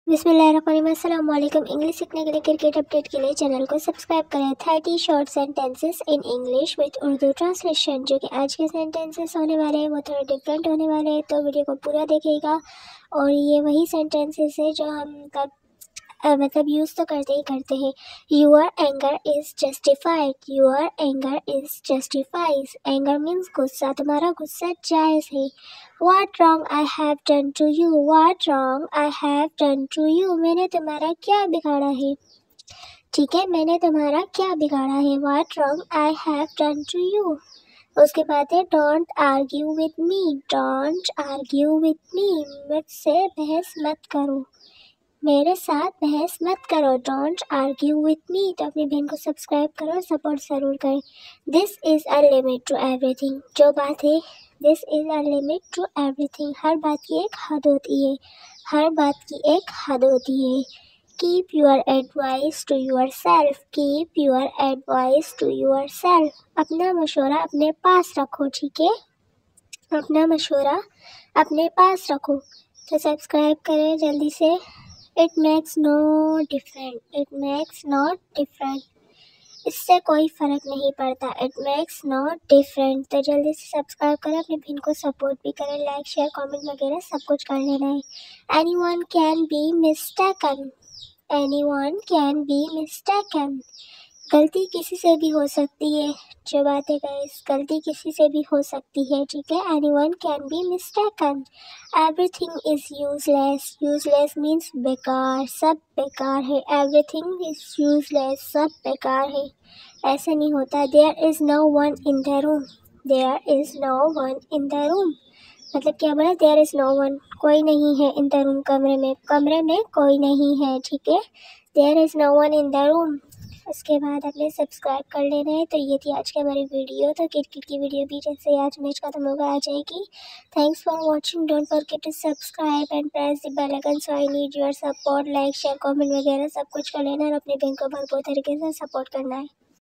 बिस्मिल्लाहिर्रहमानिर्रहीम। अस्सलाम वालेकुम। इंग्लिश सीखने के लिए क्रिकेट अपडेट के लिए चैनल को सब्सक्राइब करें। 30 short sentences in English with Urdu translation. जो कि आज के सेंटेंसेस होने वाले हैं वो थोड़े डिफरेंट होने वाले हैं, तो वीडियो को पूरा देखिएगा। और ये वही सेंटेंसेस है जो हम मतलब यूज़ तो करते ही करते हैं। Your anger is justified. Your anger is justifies. Anger means गुस्सा, तुम्हारा गुस्सा जायज़ है। What wrong I have done to you? What wrong I have done to you? मैंने तुम्हारा क्या बिगाड़ा है? ठीक है, मैंने तुम्हारा क्या बिगाड़ा है? What wrong I have done to you? उसके बाद है don't argue with me. Don't argue with me, मुझसे बहस मत करो, मेरे साथ बहस मत करो। Don't argue with me. तो अपनी बहन को सब्सक्राइब करो, सपोर्ट ज़रूर करें। This is a limit to everything. जो बात है, this is a limit to everything. हर बात की एक हद होती है, हर बात की एक हद होती है। Keep your advice to yourself. Keep your advice to yourself. अपना मशवरा अपने पास रखो, ठीक है, अपना मशवरा अपने पास रखो। तो सब्सक्राइब करें जल्दी से। It makes no different. It makes not different. इससे कोई फ़र्क नहीं पड़ता। It makes not different. तो जल्दी से सब्सक्राइब करें, अपनी बहन को सपोर्ट भी करें, लाइक शेयर कमेंट वगैरह सब कुछ कर लेना है। Anyone can be mistaken. Anyone can be mistaken. गलती किसी से भी हो सकती है। जो बात है गाइस, गलती किसी से भी हो सकती है, ठीक है। Anyone can be mistaken. Everything is useless. Useless means बेकार, सब बेकार है। एवरीथिंग इज़ यूजलेस, सब बेकार है। ऐसा नहीं होता। There is no one in the room. There is no one in the room मतलब क्या बोला? देयर इज़ नो वन, कोई नहीं है। इन द रूम, कमरे में कोई नहीं है, ठीक है। There is no one in the room. उसके बाद आपने सब्सक्राइब कर लेना है। तो ये थी आज की हमारी वीडियो। तो क्रिकेट की वीडियो भी जैसे आज मैच खत्म होगा आ जाएगी। Thanks for watching. Don't forget to subscribe and press the bell icon. So I need your support. Like share comment वगैरह सब कुछ कर लेना और अपने बहन को भरपूर तरीके से सपोर्ट करना है।